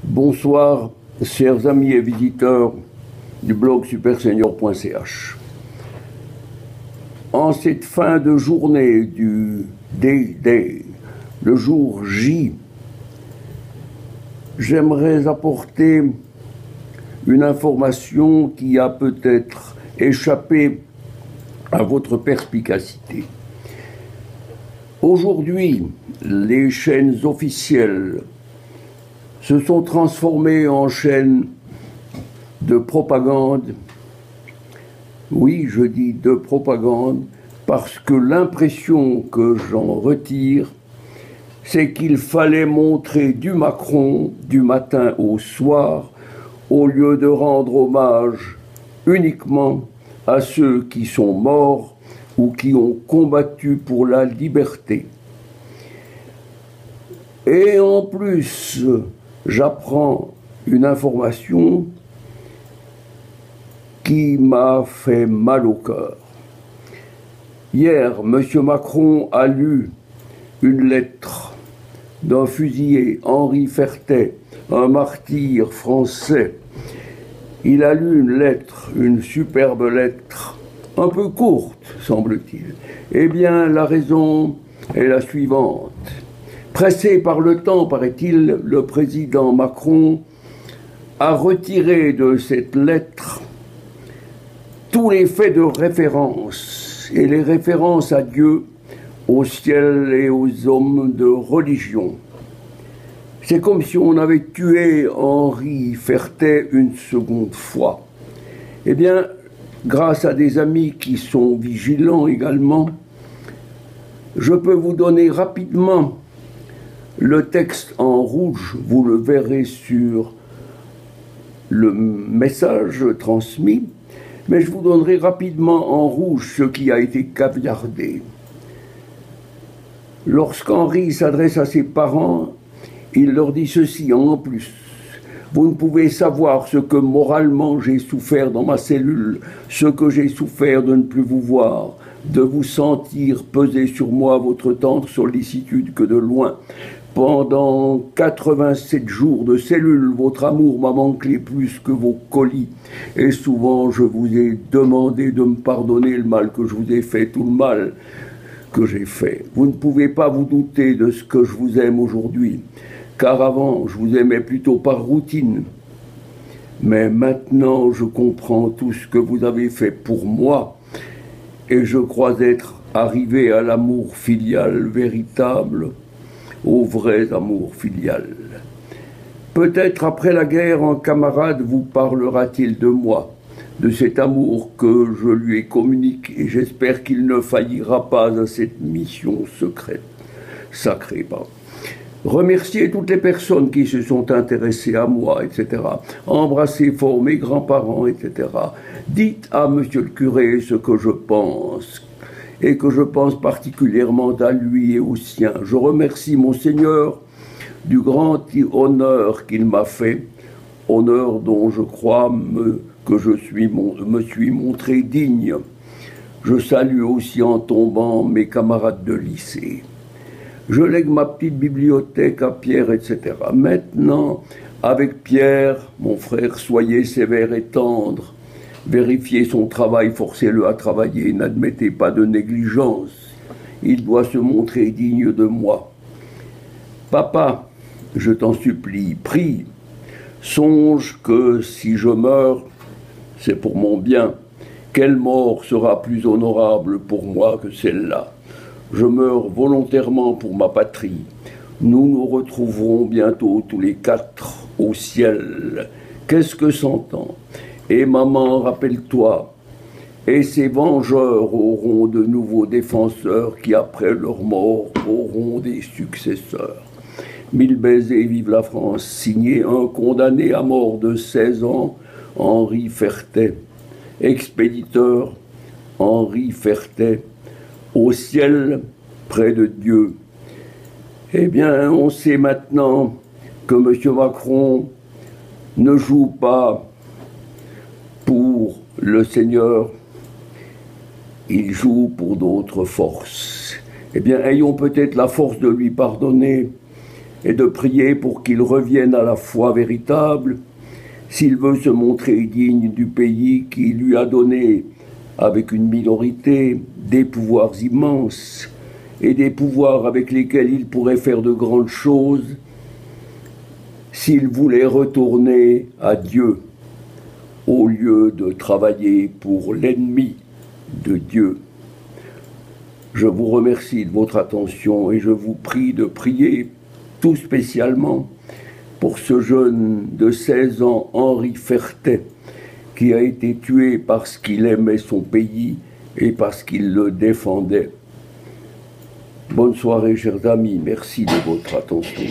Bonsoir, chers amis et visiteurs du blog supersenior.ch. En cette fin de journée du D-Day, le jour J, j'aimerais apporter une information qui a peut-être échappé à votre perspicacité. Aujourd'hui, les chaînes officielles se sont transformées en chaînes de propagande. Oui, je dis de propagande, parce que l'impression que j'en retire, c'est qu'il fallait montrer du Macron du matin au soir, au lieu de rendre hommage uniquement à ceux qui sont morts ou qui ont combattu pour la liberté. Et en plus, j'apprends une information qui m'a fait mal au cœur. Hier, M. Macron a lu une lettre d'un fusillé, Henri Fertet, un martyr français. Il a lu une lettre, une superbe lettre, un peu courte, semble-t-il. Eh bien, la raison est la suivante. Pressé par le temps, paraît-il, le président Macron a retiré de cette lettre tous les faits de référence et les références à Dieu, au ciel et aux hommes de religion. C'est comme si on avait tué Henri Fertet une seconde fois. Eh bien, grâce à des amis qui sont vigilants également, je peux vous donner rapidement le texte en rouge, vous le verrez sur le message transmis, mais je vous donnerai rapidement en rouge ce qui a été caviardé. Lorsqu'Henri s'adresse à ses parents, il leur dit ceci en plus. Vous ne pouvez savoir ce que moralement j'ai souffert dans ma cellule, ce que j'ai souffert de ne plus vous voir, de vous sentir peser sur moi votre tendre sollicitude que de loin. Pendant 87 jours de cellule, votre amour m'a manqué plus que vos colis. Et souvent, je vous ai demandé de me pardonner le mal que je vous ai fait, tout le mal que j'ai fait. Vous ne pouvez pas vous douter de ce que je vous aime aujourd'hui, car avant, je vous aimais plutôt par routine. Mais maintenant, je comprends tout ce que vous avez fait pour moi, et je crois être arrivé à l'amour filial véritable, au vrai amour filial. Peut-être après la guerre, un camarade vous parlera-t-il de moi, de cet amour que je lui ai communiqué, et j'espère qu'il ne faillira pas à cette mission sacrée. Remerciez toutes les personnes qui se sont intéressées à moi, etc. Embrassez fort mes grands-parents, etc. Dites à monsieur le curé ce que je pense, et que je pense particulièrement à lui et aux siens. Je remercie Monseigneur du grand honneur qu'il m'a fait, honneur dont je crois que me suis montré digne. Je salue aussi en tombant mes camarades de lycée. Je lègue ma petite bibliothèque à Pierre, etc. Maintenant, avec Pierre, mon frère, soyez sévère et tendre. Vérifiez son travail, forcez-le à travailler, n'admettez pas de négligence. Il doit se montrer digne de moi. Papa, je t'en supplie, prie, songe que si je meurs, c'est pour mon bien. Quelle mort sera plus honorable pour moi que celle-là? Je meurs volontairement pour ma patrie. Nous nous retrouverons bientôt tous les quatre au ciel. Qu'est-ce que s'entend? Et maman, rappelle-toi, et ces vengeurs auront de nouveaux défenseurs qui, après leur mort, auront des successeurs. 1000 baisers, vive la France, signé un condamné à mort de 16 ans, Henri Fertet. Expéditeur, Henri Fertet, au ciel, près de Dieu. Eh bien, on sait maintenant que M. Macron ne joue pas pour le Seigneur, il joue pour d'autres forces. Eh bien, ayons peut-être la force de lui pardonner et de prier pour qu'il revienne à la foi véritable, s'il veut se montrer digne du pays qui lui a donné, avec une minorité, des pouvoirs immenses et des pouvoirs avec lesquels il pourrait faire de grandes choses, s'il voulait retourner à Dieu au lieu de travailler pour l'ennemi de Dieu. Je vous remercie de votre attention et je vous prie de prier tout spécialement pour ce jeune de 16 ans, Henri Fertet, qui a été tué parce qu'il aimait son pays et parce qu'il le défendait. Bonne soirée, chers amis. Merci de votre attention.